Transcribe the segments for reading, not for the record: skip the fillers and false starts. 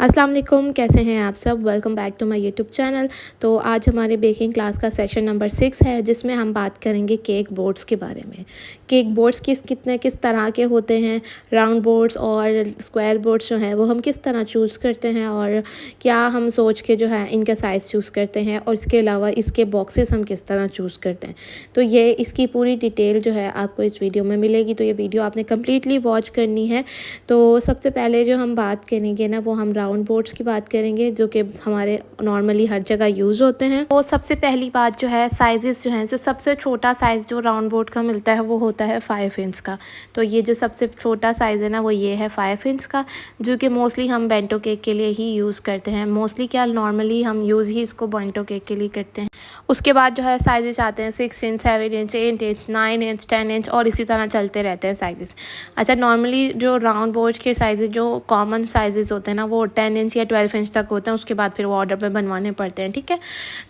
अस्सलाम वालेकुम, कैसे हैं आप सब। Welcome back to my YouTube channel. तो आज हमारे बेकिंग क्लास का सेशन नंबर 6 है, जिसमें हम बात करेंगे केक बोर्ड्स के बारे में। केक बोर्ड्स किस तरह के होते हैं, राउंड बोर्ड्स और स्क्वायर बोर्ड्स जो हैं वो हम किस तरह चूज़ करते हैं, और क्या हम सोच के जो है इनका साइज़ चूज़ करते हैं, और इसके अलावा इसके बॉक्सेस हम किस तरह चूज़ करते हैं। तो ये इसकी पूरी डिटेल जो है आपको इस वीडियो में मिलेगी, तो ये वीडियो आपने कम्प्लीटली वॉच करनी है। तो सबसे पहले जो हम बात करेंगे ना, वो हम राउंड बोर्ड्स की बात करेंगे, जो कि हमारे नॉर्मली हर जगह यूज़ होते हैं। तो सबसे पहली बात जो है, साइज़ेस जो हैं, जो सबसे छोटा साइज़ जो राउंड बोर्ड का मिलता है वो होता है 5 इंच का। तो ये जो सबसे छोटा साइज़ है ना, वो ये है 5 इंच का, जो कि मोस्टली हम बेंटो केक के लिए ही यूज़ करते हैं। मोस्टली क्या, नॉर्मली हम यूज़ ही इसको बेंटो केक के लिए करते हैं। उसके बाद जो है साइज़ेस आते हैं 6 inch, 7 inch, 8 inch, 9 inch, 10 inch, और इसी तरह चलते रहते हैं साइज़ेस। अच्छा, नॉर्मली जो राउंड बोर्ड के साइज़ेस जो कॉमन साइज़ेस होते हैं ना, वो 10 इंच या 12 इंच तक होते हैं। उसके बाद फिर वो ऑर्डर पे बनवाने पड़ते हैं, ठीक है।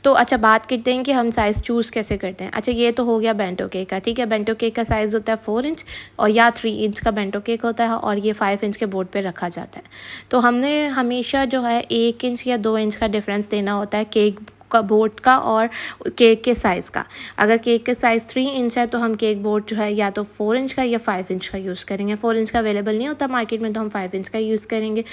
तो अच्छा, बात करते हैं कि हम साइज़ चूज़ कैसे करते हैं। अच्छा, ये तो हो गया बेंटो केक का, ठीक है। बेंटो केक का साइज़ होता है 4 इंच और या 3 इंच का बेंटो केक होता है, और ये 5 इंच के बोर्ड पे रखा जाता है। तो हमने हमेशा जो है 1 इंच या 2 इंच का डिफरेंस देना होता है केक का बोर्ड का और केक के साइज़ का। अगर केक के साइज़ 3 इंच है तो हम केक बोर्ड जो है या तो 4 इंच का या 5 इंच का यूज़ करेंगे। 4 इंच का अवेलेबल नहीं होता मार्केट में, तो हम 5 इंच का यूज़ करेंगे।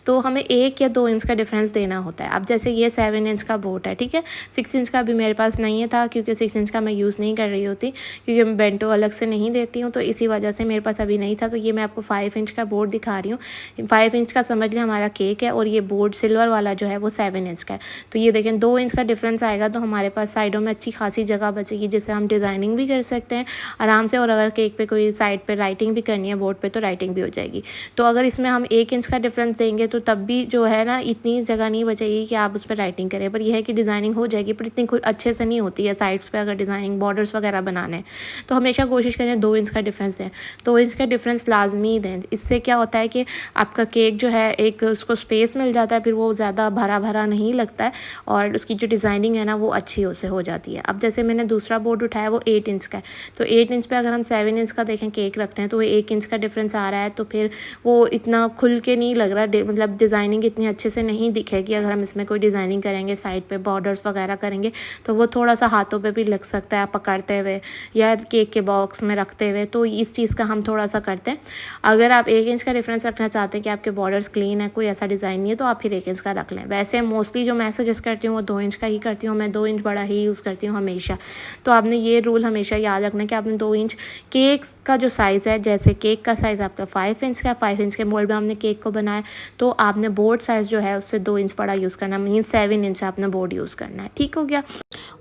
तो हमें 1 या 2 इंच का डिफरेंस देना होता है। अब जैसे ये 7 इंच का बोर्ड है, ठीक है। 6 इंच का भी मेरे पास नहीं था, क्योंकि 6 इंच का मैं यूज़ नहीं कर रही होती, क्योंकि मैं बेंटो अलग से नहीं देती हूँ, तो इसी वजह से मेरे पास अभी नहीं था। तो ये मैं आपको 5 इंच का बोर्ड दिखा रही हूँ। 5 इंच का समझ लें हमारा केक है, और ये बोर्ड सिल्वर वाला जो है वो 7 इंच का है। तो ये देखें, 2 इंच का डिफरेंस आएगा तो हमारे पास साइडों में अच्छी खासी जगह बचेगी, जिससे हम डिज़ाइनिंग भी कर सकते हैं आराम से। और अगर केक पे कोई साइड पे राइटिंग भी करनी है बोर्ड पे, तो राइटिंग भी हो जाएगी। तो अगर इसमें हम 1 इंच का डिफरेंस देंगे तो तब भी जो है ना, इतनी जगह नहीं बचेगी कि आप उस पर राइटिंग करें। पर यह है कि डिज़ाइनिंग हो जाएगी, पर इतनी अच्छे से नहीं होती है साइड्स पे। अगर डिज़ाइनिंग बॉर्डर्स वगैरह बनाने हैं तो हमेशा कोशिश करें 2 इंच का डिफरेंस दें। 2 इंच का डिफरेंस लाजमी दें। इससे क्या होता है कि आपका केक जो है, एक उसको स्पेस मिल जाता है, फिर वो ज़्यादा भरा भरा नहीं लगता है, और उसकी जो डिज़ाइनिंग है ना, वो अच्छी से हो जाती है। अब जैसे मैंने दूसरा बोर्ड उठाया वो 8 इंच का है, तो 8 इंच पे अगर हम 7 इंच का देखें केक रखते हैं, तो वो 1 इंच का डिफरेंस आ रहा है। तो फिर वो इतना खुल के नहीं लग रहा, मतलब डिज़ाइनिंग इतनी अच्छे से नहीं दिखेगी। अगर हम इसमें कोई डिज़ाइनिंग करेंगे, साइड पे बॉर्डर्स वगैरह करेंगे, तो वो थोड़ा सा हाथों पे भी लग सकता है पकड़ते हुए या केक के बॉक्स में रखते हुए। तो इस चीज़ का हम थोड़ा सा करते हैं। अगर आप 1 इंच का डिफरेंस रखना चाहते हैं कि आपके बॉर्डर्स क्लीन है, कोई ऐसा डिज़ाइन नहीं है, तो आप फिर 1 इंच का रख लें। वैसे मोस्टली जो मैं सजेस्ट करती हूँ वो 2 इंच का ही करती हूँ। मैं 2 इंच बड़ा ही यूज़ करती हूँ हमेशा। तो आपने ये रूल हमेशा याद रखना कि आपने 2 इंच केक का जो साइज़ है, जैसे केक का साइज़ आपका 5 इंच का, 5 इंच के मोल्ड में हमने केक को बनाया, तो आपने बोर्ड साइज़ जो है उससे 2 इंच बड़ा यूज़ करना, मीन 7 इंच आपने बोर्ड यूज़ करना है। ठीक हो गया।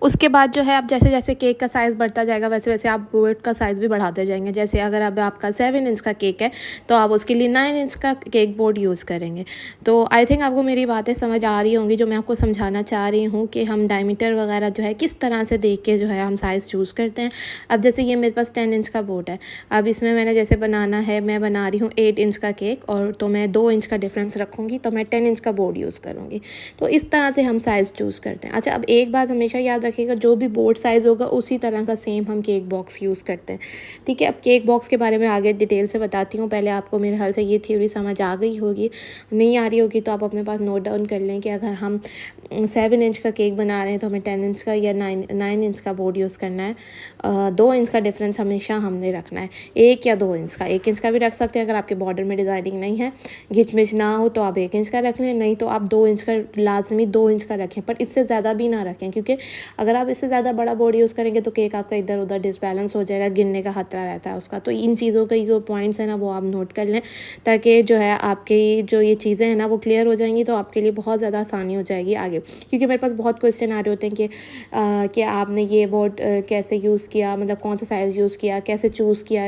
उसके बाद जो है, अब जैसे जैसे केक का साइज़ बढ़ता जाएगा, वैसे वैसे आप बोर्ड का साइज़ भी बढ़ाते जाएंगे। जैसे अगर अब आपका 7 इंच का केक है, तो आप उसके लिए 9 इंच का केक बोर्ड यूज़ करेंगे। तो आई थिंक आपको मेरी बातें समझ आ रही होंगी, जो मैं आपको समझाना चाह रही हूँ कि हम डायमीटर वगैरह जो है किस तरह से देख के जो है हम साइज़ चूज़ करते हैं। अब जैसे ये मेरे पास 10 इंच का बोर्ड है। अब इसमें मैंने जैसे बनाना है, मैं बना रही हूँ 8 इंच का केक, और तो मैं 2 इंच का डिफरेंस रखूँगी, तो मैं 10 इंच का बोर्ड यूज़ करूँगी। तो इस तरह से हम साइज़ चूज़ करते हैं। अच्छा, अब एक बात हमेशा याद रखिएगा, जो भी बोर्ड साइज़ होगा उसी तरह का सेम हम केक बॉक्स यूज़ करते हैं, ठीक है। अब केक बॉक्स के बारे में आगे डिटेल से बताती हूँ। पहले आपको मेरे ख्याल से ये थ्योरी समझ आ गई होगी। नहीं आ रही होगी तो आप अपने पास नोट डाउन कर लें कि अगर हम 7 इंच का केक बना रहे हैं, तो हमें 10 इंच का या 9 इंच का बोर्ड यूज़ करना है। 2 इंच का डिफरेंस हमेशा हमने रखना है। 1 या 2 इंच का, 1 इंच का भी रख सकते हैं अगर आपके बॉर्डर में डिज़ाइनिंग नहीं है, घिच-मिच ना हो, तो आप 1 इंच का रख लें, नहीं तो आप 2 इंच का, लाजमी 2 इंच का रखें, पर इससे ज़्यादा भी ना रखें, क्योंकि अगर आप इससे ज़्यादा बड़ा बोर्ड यूज़ करेंगे तो केक आपका इधर उधर डिसबैलेंस हो जाएगा, गिरने का खतरा रहता है उसका। तो इन चीज़ों के जो पॉइंट्स हैं ना, वो आप नोट कर लें, ताकि जो है आपकी जो ये चीज़ें हैं ना, वो क्लियर हो जाएंगी, तो आपके लिए बहुत ज़्यादा आसानी हो जाएगी आगे। क्योंकि मेरे पास बहुत क्वेश्चन आ रहे होते हैं कि आपने ये बोर्ड कैसे यूज़ किया, मतलब कौन सा साइज़ यूज़ किया, कैसे चूज़ किया,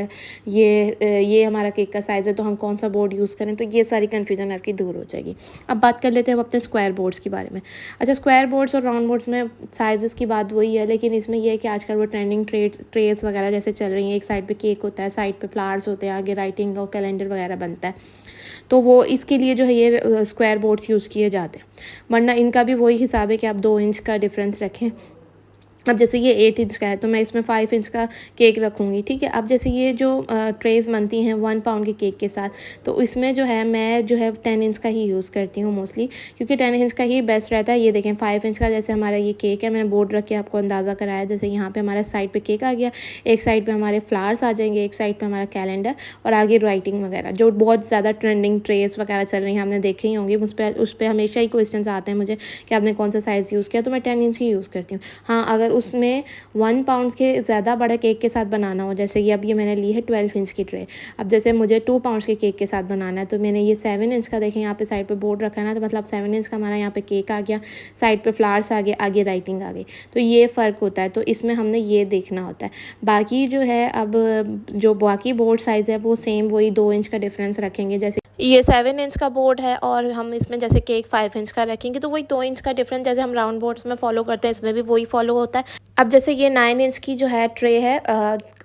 ये हमारा केक का साइज़ है, तो हम कौन सा बोर्ड यूज़ करें। तो ये सारी कन्फ्यूज़न आपकी दूर हो जाएगी। अब बात कर लेते हैं हम अपने स्क्वायर बोर्ड्स के बारे में। अच्छा, स्क्वायर बोर्ड्स और राउंड बोर्ड्स में साइज़ेस की बात वही है, लेकिन इसमें यह है कि आजकल वो ट्रेंडिंग ट्रेस वगैरह जैसे चल रही हैं। एक साइड पे केक होता है, साइड पे फ्लावर्स होते हैं, आगे राइटिंग और कैलेंडर वगैरह बनता है, तो वो इसके लिए जो है ये स्क्वायर बोर्ड्स यूज़ किए जाते हैं। वरना इनका भी वही हिसाब है कि आप 2 इंच का डिफरेंस रखें। अब जैसे ये 8 इंच का है तो मैं इसमें 5 इंच का केक रखूँगी, ठीक है। अब जैसे ये जो ट्रेज़ बनती हैं 1 पाउंड के केक के साथ, तो इसमें जो है मैं जो है 10 इंच का ही यूज़ करती हूँ मोस्टली, क्योंकि 10 इंच का ही बेस्ट रहता है। ये देखें 5 इंच का जैसे हमारा ये केक है, मैंने बोर्ड रख के आपको अंदाज़ा कराया। जैसे यहाँ पे हमारा साइड पे केक आ गया, एक साइड पे हमारे फ्लावर्स आ जाएंगे, एक साइड पे हमारा कैलेंडर और आगे राइटिंग वगैरह, जो बहुत ज़्यादा ट्रेंडिंग ट्रेस वगैरह चल रही हैं, आपने देखे ही होंगे। उस पर हमेशा ही क्वेश्चन आते हैं मुझे कि आपने कौन सा साइज़ यूज़ किया, तो मैं 10 इंच ही यूज़ करती हूँ। हाँ, अगर उसमें 1 पाउंड के ज़्यादा बड़ा केक के साथ बनाना हो, जैसे ये अब ये मैंने ली है 12 इंच की ट्रे। अब जैसे मुझे 2 पाउंड्स के केक के साथ बनाना है, तो मैंने ये 7 इंच का, देखें यहाँ पे साइड पे बोर्ड रखा है ना, तो मतलब 7 इंच का हमारा यहाँ पे केक आ गया, साइड पे फ्लावर्स आ गए, आगे राइटिंग आ गई। तो ये फ़र्क होता है, तो इसमें हमने ये देखना होता है। बाकी जो है, अब जो बाकी बोर्ड साइज़ है वो सेम वही 2 इंच का डिफरेंस रखेंगे। जैसे ये 7 इंच का बोर्ड है और हम इसमें जैसे केक 5 इंच का रखेंगे, तो वही 2 इंच का डिफरेंस जैसे हम राउंड बोर्ड्स में फॉलो करते हैं, इसमें भी वही फॉलो होता है। अब जैसे ये 9 इंच की जो है ट्रे है,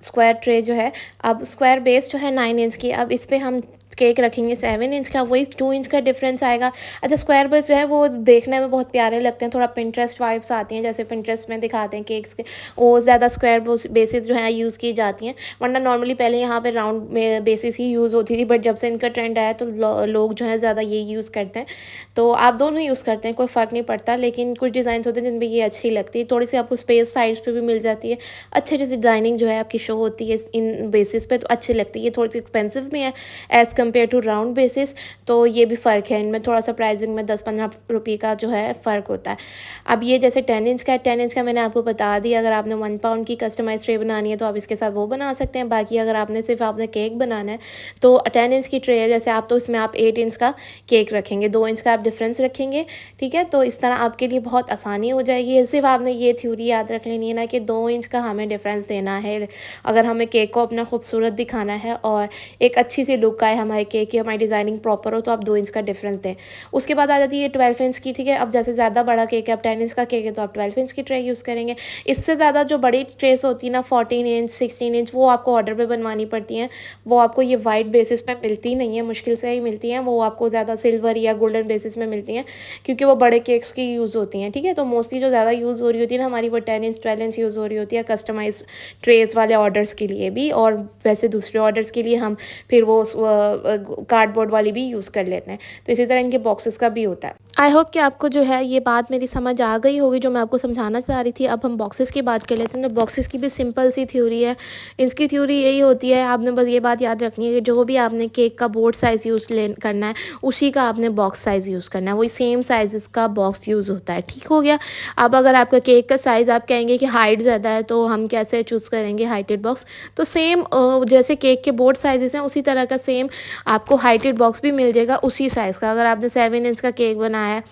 स्क्वायर ट्रे जो है, अब स्क्वायर बेस जो है 9 इंच की, अब इस पे हम केक रखेंगे 7 इंच का, वही 2 इंच का डिफरेंस आएगा। अच्छा, स्क्वायर बेस जो है वो देखने में बहुत प्यारे लगते हैं, थोड़ा पिंटरेस्ट वाइब्स आती हैं, जैसे पिंटरेस्ट में दिखाते हैं केक्स के, वो ज़्यादा स्क्वायर बेसिस जो है यूज़ की जाती हैं, वरना नॉर्मली पहले यहाँ पे राउंड में बेसिस ही यूज़ होती थी, बट जब से इनका ट्रेंड आया तो लोग जो है ज़्यादा ये यूज़ करते हैं। तो आप दोनों यूज़ करते हैं, कोई फ़र्क नहीं पड़ता, लेकिन कुछ डिज़ाइंस होते हैं जिनमें ये अच्छी लगती है, थोड़ी सी आपको स्पेस साइड्स पे भी मिल जाती है, अच्छी अच्छी डिज़ाइनिंग जो है आपकी शो होती है इन बेसिस पे, तो अच्छी लगती है। ये थोड़ी सी एक्सपेंसिव भी है as compared to round basis, तो ये भी फ़र्क है इनमें, थोड़ा सा प्राइसिंग में 10-15 रुपये का जो है फ़र्क होता है। अब ये जैसे 10 इंच का है, 10 इंच का मैंने आपको बता दिया, अगर आपने 1 पाउंड की कस्टमाइज़ ट्रे बनानी है तो आप इसके साथ वो बना सकते हैं। बाकी अगर आपने सिर्फ आपने केक बनाना है तो 10 इंच की ट्रे है जैसे आप, तो इसमें आप 8 इंच का केक रखेंगे, 2 इंच का आप डिफरेंस रखेंगे, ठीक है। तो इस तरह आपके लिए बहुत आसानी हो जाएगी। सिर्फ आपने ये थ्योरी याद रख लेनी है ना कि 2 इंच का हमें डिफरेंस देना है, अगर हमें केक को अपना खूबसूरत दिखाना है और एक अच्छी सी लुक आए हमारे केक की, हमारी डिज़ाइनिंग प्रॉपर हो, तो आप 2 इंच का डिफरेंस दें। उसके बाद आ जाती है 12 इंच की, ठीक है। अब जैसे ज़्यादा बड़ा केक है, अब 10 इंच का केक है तो आप 12 इंच की ट्रे यूज़ करेंगे। इससे ज़्यादा जो बड़ी ट्रेस होती है ना, 14 इंच 16 इंच, वो आपको ऑर्डर पे बनवानी पड़ती हैं, वो आपको ये वाइट बेसिस पे मिलती नहीं है, मुश्किल से ही मिलती हैं, वो आपको ज़्यादा सिल्वर या गोल्डन बेसिस में मिलती हैं, क्योंकि वो बड़े केक्स की यूज़ होती हैं, ठीक है। तो मोस्टली जो ज़्यादा यूज़ हो रही होती है ना हमारी, वो 10 इंच 12 इंच यूज़ हो रही होती है कस्टमाइज ट्रेस वाले ऑर्डर्स के लिए भी, और वैसे दूसरे ऑर्डर्स के लिए हम फिर वो कार्डबोर्ड वाली भी यूज़ कर लेते हैं। तो इसी तरह इनके बॉक्सेस का भी होता है। आई होप कि आपको जो है ये बात मेरी समझ आ गई होगी जो मैं आपको समझाना चाह रही थी। अब हम बॉक्सेस की बात कर लेते हैं। तो बॉक्सेस की भी सिंपल सी थ्योरी है। इसकी थ्योरी यही होती है, आपने बस ये बात याद रखनी है कि जो भी आपने केक का बोर्ड साइज़ यूज़ करना है, उसी का आपने बॉक्स साइज़ यूज़ करना है, वही सेम साइज़ का बॉक्स यूज़ होता है, ठीक हो गया। अब अगर आपका केक का साइज़ आप कहेंगे कि हाइट ज़्यादा है, तो हम कैसे चूज़ करेंगे हाइटेड बॉक्स? तो सेम जैसे केक के बोर्ड साइज़ेस हैं, उसी तरह का सेम आपको हाइटेड बॉक्स भी मिल जाएगा उसी साइज़ का। अगर आपने 7 इंच का केक बनाया है,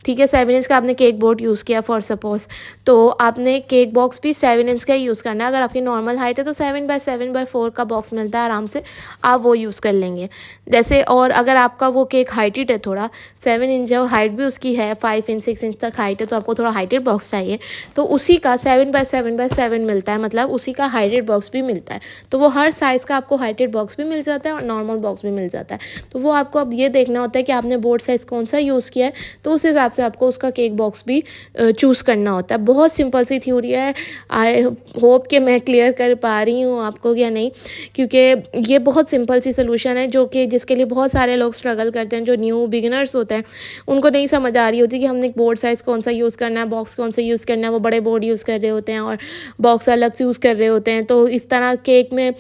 ठीक है, 7 इंच का आपने केक बोर्ड यूज़ किया फॉर सपोज़, तो आपने केक बॉक्स भी 7 इंच का ही यूज़ करना है। अगर आपकी नॉर्मल हाइट है तो 7x7x4 का बॉक्स मिलता है आराम से, आप वो यूज़ कर लेंगे। जैसे, और अगर आपका वो केक हाइटेड है, थोड़ा 7 इंच है और हाइट भी उसकी है 5 इंच 6 इंच तक हाइट है, तो आपको थोड़ा हाइटेड बॉक्स चाहिए, तो उसी का 7x7x7 मिलता है, मतलब उसी का हाइटेड बॉक्स भी मिलता है। तो वो हर साइज़ का आपको हाइटेड बॉक्स भी मिल जाता है और नॉर्मल बॉक्स भी मिल जाता है। तो वो आपको अब ये देखना होता है कि आपने बोर्ड साइज़ कौन सा यूज़ किया है, तो उस हिसाब से आपको उसका केक बॉक्स भी चूज़ करना होता है। बहुत सिंपल सी थ्योरी है। आई होप कि मैं क्लियर कर पा रही हूँ आपको या नहीं, क्योंकि ये बहुत सिंपल सी सोल्यूशन है जो कि जिसके लिए बहुत सारे लोग स्ट्रगल करते हैं, जो न्यू बिगिनर्स होते हैं, उनको नहीं समझ आ रही होती कि हमने बोर्ड साइज़ कौन सा यूज़ करना है, बॉक्स कौन सा यूज़ करना है। वो बड़े बोर्ड यूज़ कर रहे होते हैं और बॉक्स अलग से यूज़ कर रहे होते हैं, तो इस तरह केक में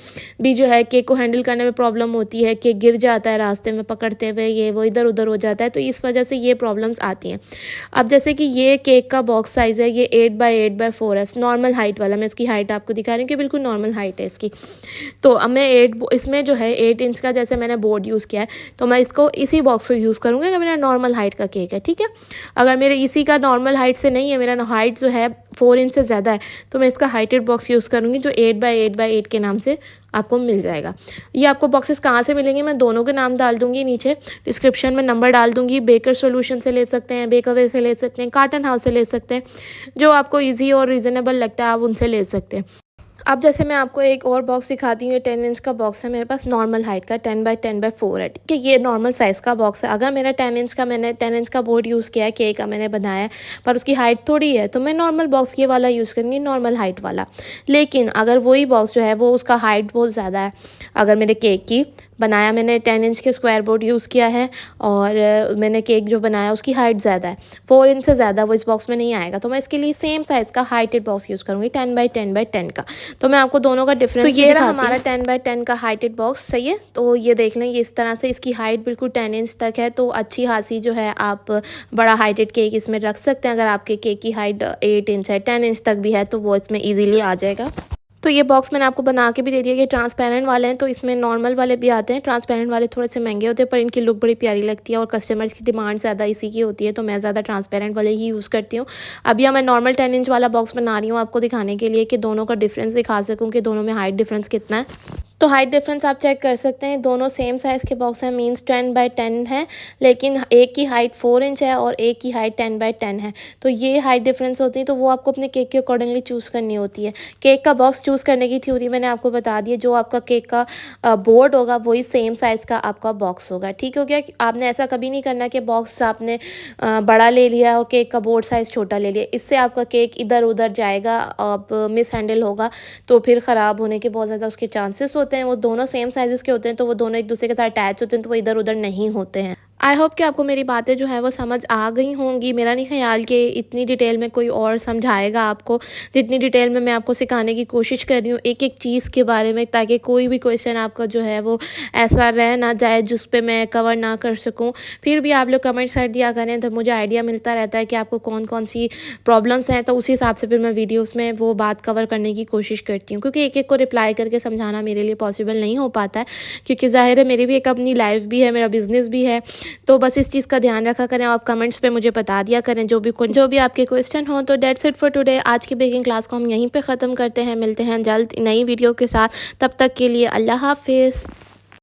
भी जो है केक को हैंडल करने में प्रॉब्लम होती है, केक गिर जाता है रास्ते में पकड़ते हुए, ये वो इधर उधर हो जाता है, तो इस वजह से ये प्रॉब्लम्स आती हैं। अब जैसे कि ये केक का बॉक्स साइज़ है, ये 8x8x4 है, नॉर्मल हाइट वाला। मैं इसकी हाइट आपको दिखा रही हूँ कि बिल्कुल नॉर्मल हाइट है इसकी। तो अब मैं इसमें जो है 8 इंच का जैसे मैंने बोर्ड यूज़ किया है, तो मैं इसको इसी बॉक्स को यूज़ करूँगी अगर मेरा नॉर्मल हाइट का केक है, ठीक है। अगर मेरे इसी का नॉर्मल हाइट से नहीं है, मेरा हाइट जो है 4 इंच से ज़्यादा है, तो मैं इसका हाइटेड बॉक्स यूज़ करूँगी जो 8x8x8 के नाम से आपको मिल जाएगा। ये आपको बॉक्सेस कहाँ से मिलेंगे, मैं दोनों के नाम डाल दूँगी नीचे, डिस्क्रिप्शन में नंबर डाल दूँगी। बेकर सॉल्यूशन से ले सकते हैं, बेकअवे से ले सकते हैं, कार्टन हाउस से ले सकते हैं, जो आपको ईज़ी और रीज़नेबल लगता है आप उनसे ले सकते हैं। अब जैसे मैं आपको एक और बॉक्स दिखाती हूँ, ये 10 इंच का बॉक्स है मेरे पास, नॉर्मल हाइट का 10 बाई 4 है, ठीक है। ये नॉर्मल साइज़ का बॉक्स है। अगर मेरा 10 इंच का बोर्ड यूज़ किया है, केक का मैंने बनाया है, पर उसकी हाइट थोड़ी है, तो मैं नॉर्मल बॉक्स ये वाला यूज़ करूँगी, नॉर्मल हाइट वाला। लेकिन अगर वही बॉक्स जो है वो उसका हाइट बहुत ज़्यादा है, अगर मेरे केक की बनाया, मैंने 10 इंच के स्क्वायर बोर्ड यूज़ किया है और मैंने केक जो बनाया उसकी हाइट ज़्यादा है, 4 इंच से ज़्यादा वो इस बॉक्स में नहीं आएगा, तो मैं इसके लिए सेम साइज़ का हाइटेड बॉक्स यूज़ करूँगी, 10 बाई 10 का। तो मैं आपको दोनों का डिफरेंस तो ये रहा हमारा 10 बाई 10 का हाइटेड बॉक्स, सही है। तो ये देख लें, ये इस तरह से इसकी हाइट बिल्कुल 10 इंच तक है, तो अच्छी खासी जो है आप बड़ा हाइटेड केक इसमें रख सकते हैं। अगर आपके केक की हाइट 8 इंच है, 10 इंच तक भी है, तो वो इसमें ईजिली आ जाएगा। तो ये बॉक्स मैंने आपको बना के भी दे दिया। ये ट्रांसपेरेंट वाले हैं, तो इसमें नॉर्मल वाले भी आते हैं। ट्रांसपेरेंट वाले थोड़े से महंगे होते हैं, पर इनकी लुक बड़ी प्यारी लगती है और कस्टमर्स की डिमांड ज़्यादा इसी की होती है, तो मैं ज़्यादा ट्रांसपेरेंट वाले ही यूज़ करती हूँ। अब यहाँ मैं नॉर्मल 10 इंच वाला बॉक्स बना रही हूँ आपको दिखाने के लिए, कि दोनों का डिफरेंस दिखा सकूँ कि दोनों में हाइट डिफरेंस कितना है। तो हाइट डिफरेंस आप चेक कर सकते हैं, दोनों सेम साइज़ के बॉक्स हैं, मीन्स 10 बाई 10 है, लेकिन एक की हाइट 4 इंच है और एक की हाइट 10 बाई 10 है। तो ये हाइट डिफरेंस होती है, तो वो आपको अपने केक के अकॉर्डिंगली चूज़ करनी होती है। केक का बॉक्स चूज़ करने की थ्योरी मैंने आपको बता दी है, जो आपका केक का बोर्ड होगा वही सेम साइज़ का आपका बॉक्स होगा, ठीक हो गया। आपने ऐसा कभी नहीं करना कि बॉक्स आपने बड़ा ले लिया और केक का बोर्ड साइज़ छोटा ले लिया, इससे आपका केक इधर उधर जाएगा, अब मिस हैंडल होगा, तो फिर ख़राब होने के बहुत ज़्यादा उसके चांसेस होते हैं। वो दोनों सेम साइज़ेस के होते हैं, तो वो दोनों एक दूसरे के साथ अटैच होते हैं, तो वो इधर उधर नहीं होते हैं। आई होप कि आपको मेरी बातें जो है वो समझ आ गई होंगी। मेरा नहीं ख़्याल कि इतनी डिटेल में कोई और समझाएगा आपको, जितनी डिटेल में मैं आपको सिखाने की कोशिश कर रही हूँ एक एक चीज़ के बारे में, ताकि कोई भी क्वेश्चन आपका जो है वो ऐसा रह ना जाए जिस पे मैं कवर ना कर सकूँ। फिर भी आप लोग कमेंट्स कर दिया करें, तो मुझे आइडिया मिलता रहता है कि आपको कौन कौन सी प्रॉब्लम्स हैं, तो उसी हिसाब से फिर मैं वीडियोज़ में वो बात कवर करने की कोशिश करती हूँ, क्योंकि एक एक को रिप्लाई करके समझाना मेरे लिए पॉसिबल नहीं हो पाता है, क्योंकि ज़ाहिर है मेरी भी एक अपनी लाइफ भी है, मेरा बिज़नेस भी है। तो बस इस चीज़ का ध्यान रखा करें, आप कमेंट्स पे मुझे बता दिया करें जो भी आपके क्वेश्चन हो। तो दैट्स इट फॉर टुडे। आज की बेकिंग क्लास को हम यहीं पे ख़त्म करते हैं। मिलते हैं जल्द नई वीडियो के साथ, तब तक के लिए अल्लाह हाफ़िज़।